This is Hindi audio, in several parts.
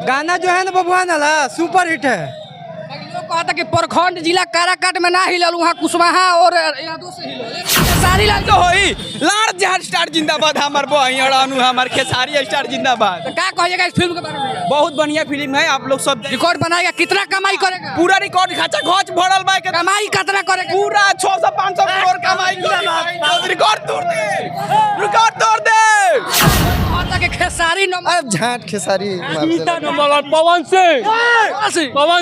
गाना जो है ना बबुआन वाला सुपर हिट है। लोग कहता कि प्रखंड जिला काराकाट में ना हिलल, वहाँ कुशवाहा और यादों से हिलल। सारी लाल तो होई लाड़ जहां स्टार जिंदाबाद, हमार बहन अड़ानू हमार खेसारी स्टार जिंदाबाद। तो क्या कहिएगा इस फिल्म के बारे में? बहुत बढ़िया फिल्म है, आप लोग सब रिकॉर्ड बनाएगा, कितना कमाई करेगा? पूरा रिकॉर्ड खचा खच भरल बा के कमाई कितना करेगा? पूरा 600-500 करोड़ कमाई करेगा। रिकॉर्ड तोड़ दे, रिकॉर्ड तोड़ दे। कहता कि खेसारी नंबर अब झाट खेसारी नंबर पवन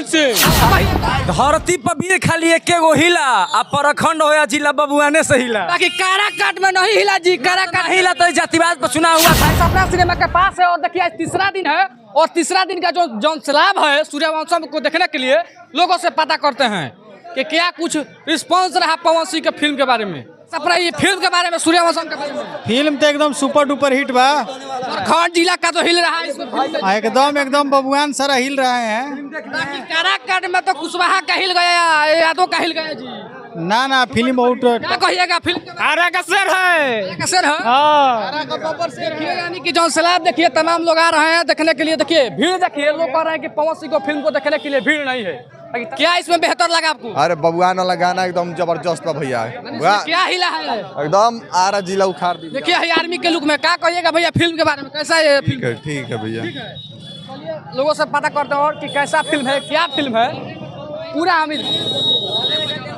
सिंह धरती पर भी खाली एके गो हिला आ प्रखंड होया जिला बबुआने से हिला। बाकी काराकाट में नहीं हिला जी, काराकाट हिला तो जातिवाद पर चुनाव हुआ था। सपना सिनेमा के पास है और देखिए आज तीसरा दिन है और तीसरा दिन का जो सैलाब है सूर्यवंशम को देखने के लिए लोगों से पता करते हैं कि क्या कुछ रिस्पॉन्स रहा पवन सिंह के फिल्म के बारे में। सपना ये फिल्म के बारे में, सूर्यवंशम के बारे में। फिल्म तो एकदम सुपर डुपर हिट बा। प्रखंड जिला का तो हिल रहा है इसमें फिल्म। एकदम बबुआन सारा हिल रहे हैं। बाकी काराकाट में तो कुशवाहा का हिल गया, यादव का हिल गया जी। ना फिल्म बहुत क्या कहिएगा फिल्म के बारे आरा का शेर है। में? कैसे है? हां देखिए यानी कि जो सैलाब देखिए तमाम लोग आ रहे हैं देखने के लिए। देखिए भीड़ देखिए, लोग कह रहे हैं कि पवन सिंह को फिल्म को देखने के लिए भीड़ नहीं है। क्या इसमें बेहतर लगा आपको? अरे बबुआन वाला गाना एकदम जबरदस्त बा भैया। इसमें क्या हिला है? एकदम आरा जिला उखाड़ दी। देखिए है आर्मी के लुक में। क्या कहिएगा भैया फिल्म के बारे में? कैसा है फिल्म? ठीक है भैया। चलिए लोगों से पता करते हैं और कि कैसा फिल्म है, क्या फिल्म है। पूरा अमीर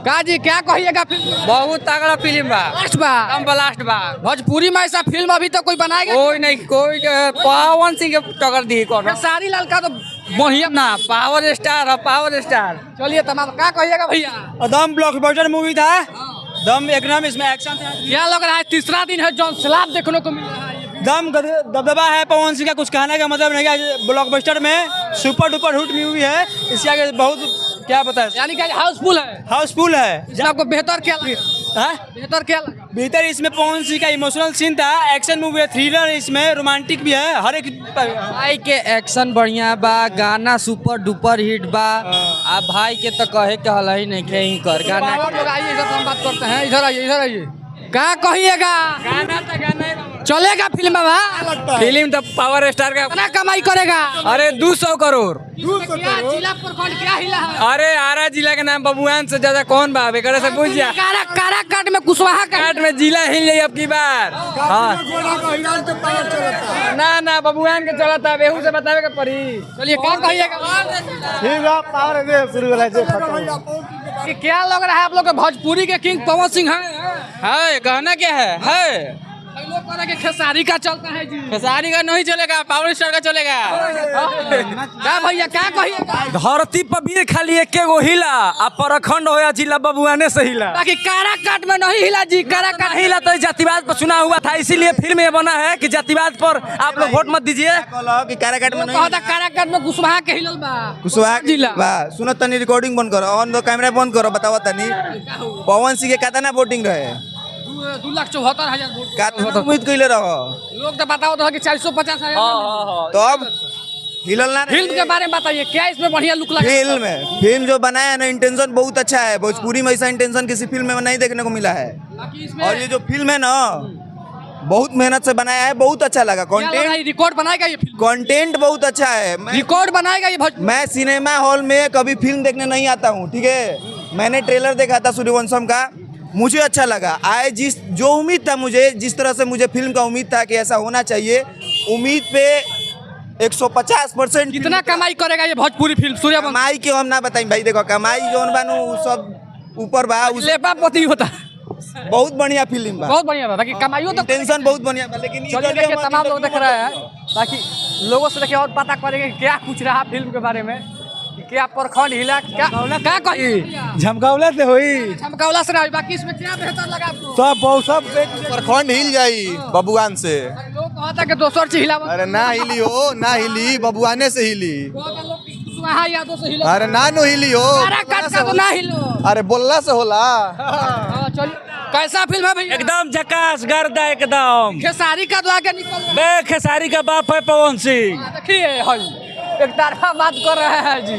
का जी क्या कहिएगा फिल्म? बहुत तगड़ा फिल्म बा, लास्ट बा, हम ब्लास्ट बा। भोजपुरी में ऐसा फिल्म अभी तक कोई बनाएगा? कोई नहीं, कोई पवन सिंह के टक्कर दी कौन? सारी लाल का तो बढ़िया ना पावर स्टार है, पावर स्टार। चलिए तमाम क्या कहिएगा भैया? एकदम ब्लॉकबस्टर मूवी था, दम एकदम इसमें एक्शन था, क्या लग रहा है तीसरा दिन है जॉन सैलाब देखने को मिल रहा है? दम दबदबा है पवन सिंह का। कुछ कहने का मतलब नहीं है, ब्लॉकबस्टर में सुपर डुपर हिट मूवी है। इसके आगे बहुत क्या बताए, यानी कि हाउसफुल है। हाउसफुल है। इसमें आपको बेहतर क्या लगा? हाँ? बेहतर क्या लगा? बेहतर इसमें पवन सिंह का इमोशनल सीन था, एक्शन मूवी है, थ्रिलर है, इसमें रोमांटिक भी है, हर एक भाई के एक्शन बढ़िया बा, गाना सुपर डुपर हिट बा। आ भाई के तो कहे के हल ही नहीं के ही कर गाना। और लोग आइए इधर से हम बात करते हैं। इधर आइए, इधर आइए। क्या कहिएगा? गाना तो गाना चलेगा फिल्म में? फिल्म तो पावर स्टार का। कितना कमाई करेगा? अरे 200 करोड़। क्या जिला प्रखंड क्या हिला है? अरे आरा जिला के नाम बबुआन से ज्यादा कौन बा? बेकर से पूछ जा। काराकाट में कुशवाहा का काट में जिला हिल जाई अब की बार। हाँ ना बबुआन के चला था, बेहू से बतावे के पड़ी। चलिए क्या कहिएगा? ठीक है पावर दे शुरू वाला जे खत्म। कि क्या लग रहा है आप लोग के भोजपुरी के किंग पवन सिंह है? गाना क्या है? लोग कह रहे हैं कि खेसारी का चलता है जी। खेसारी का नहीं चलेगा, पावर स्टार का चलेगा। क्या भैया क्या कहिएगा? धरती पर भी खाली एके गो हिला आ प्रखंड होया जिला बबुआने से हिला। बाकी काराकाट में नहीं हिला जी। काराकाट हिला तो जातिवाद पर चुनाव हुआ था, इसीलिए फिल्म ये बना है कि जातिवाद पर आप लोग वोट मत दीजिए। कि काराकाट में कहता काराकाट में कुशवाहा के हिलल बा। कुशवाहा जिला बा सुनो तनी रिकॉर्डिंग बंद करो, ऑन दो कैमरा बंद करो, बताओ तनी पवन सिंह के कितना वोटिंग रहे? 2,74,000 वोट। कितना उम्मीद कइले रहो? लोग तो बताओ तो कि 450,000। तो अब हिलल ना रहे। फिल्म के बारे में बताइए, क्या इसमें बढ़िया लुक लगा? फिल्म जो बनाया है ना, इंटेंशन बहुत अच्छा है। भोजपुरी में ऐसा इंटेंशन किसी फिल्म में नहीं देखने को मिला है। बाकी इसमें और ये जो फिल्म है ना, बहुत मेहनत से बनाया है, बहुत अच्छा लगा। क्या लग रहा है, रिकॉर्ड बनाएगा ये फिल्म? कंटेंट बहुत अच्छा है। रिकॉर्ड बनाएगा ये मैं सिनेमा हॉल में कभी फिल्म देखने नहीं आता हूँ, ठीक है। मैंने ट्रेलर देखा था सूर्यवंशम का, मुझे अच्छा लगा। आए जो उम्मीद था मुझे, जिस तरह से मुझे फिल्म का उम्मीद था कि ऐसा होना चाहिए, उम्मीद पे 150%। कितना कमाई करेगा ये भोजपुरी फिल्म सूर्यवंशम? कमाई के हम ना बताई भाई, देखो कमाई जोन बानू सब ऊपर बा, लेपा पोती होता। बहुत बढ़िया फिल्म बा, बहुत बढ़िया था। बाकी कमाइयो तो टेंशन बहुत बढ़िया बा, लेकिन चलिए देखिए तमाम लोग देख रहे हैं। बाकी लोगों से देखिए और पता करेंगे क्या कुछ रहा फिल्म के बारे में, कि क्या प्रखंड हिला, क्या कही झमकावला से होई झमकावला से रहा। बाकी इसमें क्या बेहतर लगा आपको? सब बहुत सब प्रखंड हिल जाई बबुआन से। लोग कहता कि दोसर चीज हिला। अरे ना हिली हो, ना हिली, बबुआने से हिली। वहाँ यादों से हिला। अरे ना नो हिली हो, काराकाट का तो ना हिलो। अरे बोलला से होला। चलिए कैसा फिल्म है भैया? एकदम झकास गर्दा एकदम। खेसारी का तो आगे निकल रहा है। बे खेसारी का बाप है पवन सिंह। देखिए हई एक तरफा बात कर रहे हैं जी।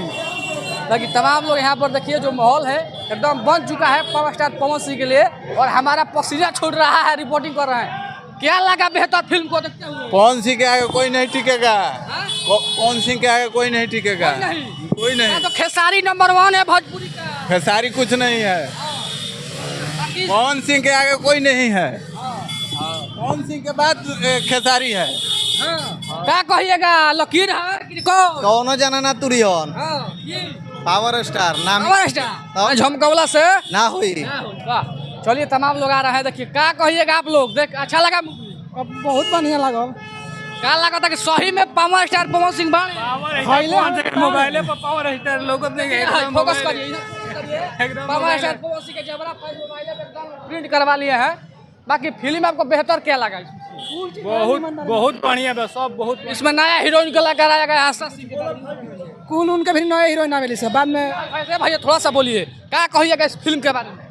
बाकी तमाम लोग यहाँ पर देखिए जो माहौल है एकदम बन चुका है पावर स्टार पवन सिंह के लिए, और हमारा पसीना छोड़ रहा है, रिपोर्टिंग कर रहे हैं। क्या लगा बेहतर फिल्म को देखते हुए? पवन सिंह के आगे कोई नहीं टिकेगा। हाँ? पवन सिंह के आगे कोई नहीं टिकेगा। कोई हाँ, नहीं। तो खेसारी नंबर 1 है भोजपुरी का। खेसारी कुछ नहीं है। बाकी- पवन सिंह के आगे कोई नहीं है। पवन सिंह के बाद खेसारी है। हाँ। क्या कहिएगा लकीर है कि कौन? कौनो जाना ना तुरियन हाँ, ये पावर स्टार नाम पावर स्टार झमकौला से ना हुई। वाह। चलिए तमाम लोग आ रहे हैं, देखिए क्या कहिएगा आप लोग। देख अच्छा लगा मूवी? बहुत बढ़िया लगा। क्या लगा था कि सही में पावर स्टार पवन सिंह बाणे? मोबाइल पर पावर स्टार लोगों ने फोकस करिए इधर पावर स्टार पवन सिंह के जबरा फाइल मोबाइल पे एकदम प्रिंट करवा लिए हैं। बाकी फिल्म आपको बेहतर क्या लगा इसमें? बहुत बढ़िया बस सब बहुत इसमें नया हीरोइन को लगाया गया आशा सिंह के बारे में। कौन उनके भी नए हीरोइन आ गई बाद में। ऐसे भैया थोड़ा सा बोलिए क्या कहिएगा इस फिल्म के बारे में?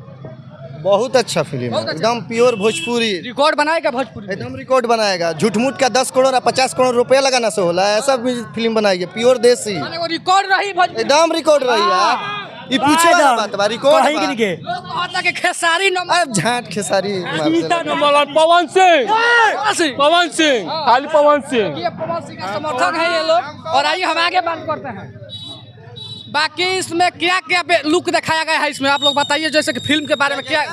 बहुत अच्छा फिल्म बहुत है, अच्छा। एकदम प्योर भोजपुरी, रिकॉर्ड बनाएगा भोजपुरी में? एकदम रिकॉर्ड बनाएगा। झूठ-मूठ का 10 करोड़ और 50 करोड़ रुपया लगाना से होला, ऐसा भी फिल्म बनाएगी प्योर देसी, माने वो रिकॉर्ड रही भोजपुरी। एकदम रिकॉर्ड रही है। ये पूछे वाला बात बा, रिकॉर्ड बा। लोग कहता कि खेसारी नंबर अब झांट खेसारी पवन सिंह पवन खाली पवन सिंह। ये पवन सिंह का समर्थक है ये लोग। और आइए हम आगे बात करते हैं। बाकी इसमें क्या क्या लुक दिखाया गया है इसमें आप लोग बताइए। जैसे कि फिल्म के बारे में क्या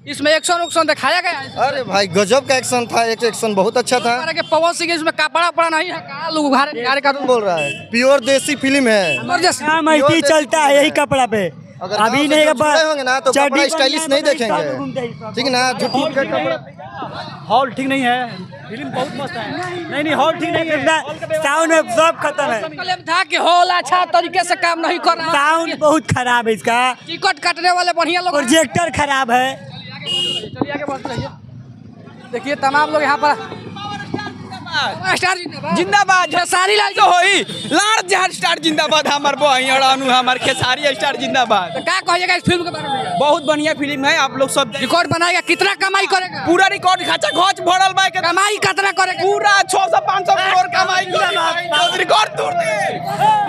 इसमें एक्शन दिखाया गया है? अरे भाई गजब का एक्शन था, एक एक्शन बहुत अच्छा था। कि पवन सिंह इसमें कपड़ा उपड़ा नहीं है का लोग उघारे का बोल रहा है प्योर देसी फिल्म है। ऐसी चलता है यही कपड़ा पे। अगर अभी नहीं होंगे ना तो कपड़ा स्टाइलिश नहीं देखेंगे, ठीक है ना। झूठ का कपड़ा हॉल ठीक नहीं है, फिल्म बहुत मस्त है। नहीं हॉल ठीक नहीं है, साउंड में सब खत्म है। क्लेम था कि हॉल अच्छा तरीके से काम नहीं कर रहा। साउंड बहुत खराब है इसका, टिकट काटने वाले बढ़िया लोग। प्रोजेक्टर खराब है। चलिए आगे बढ़ते रहिए। देखिए तमाम लोग यहाँ पर स्टार जिंदाबाद खेसारी लाल तो होई लाड़ जहां स्टार जिंदाबाद। हमार बहन अड़ानू हमार खेसारी स्टार जिंदाबाद। तो क्या कहिएगा इस फिल्म के बारे में? बहुत बढ़िया फिल्म है, आप लोग सब रिकॉर्ड बनाएगा कितना कमाई करेगा? पूरा रिकॉर्ड खचा खच भरल बा के कमाई कितना करेगा? पूरा 600-500 करोड़ कमाई रिकॉर्ड तोड़ दे,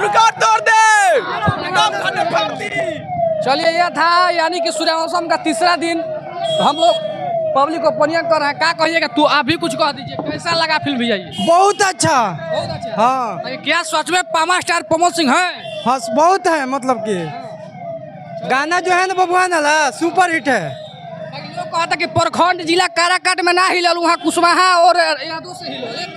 रिकॉर्ड तोड़ दे, एकदम खत्म कर दी। चलिए यह था यानी कि सूर्यवंशम का तीसरा दिन हम लोग पब्लिक ओपिनियन कर रहे हैं। क्या कहिएगा? तू आप भी कुछ कह दीजिए, कैसा लगा फिल्म भैया? ये बहुत अच्छा। बहुत अच्छा। हाँ तो क्या सच में पावर स्टार पवन सिंह है? हाँ बहुत है, मतलब कि गाना जो है ना बबुआ नाला सुपर हिट है। लोग कहता कि प्रखंड जिला काराकाट में ना हिलल, वहाँ कुशवाहा और यादव से हिलल।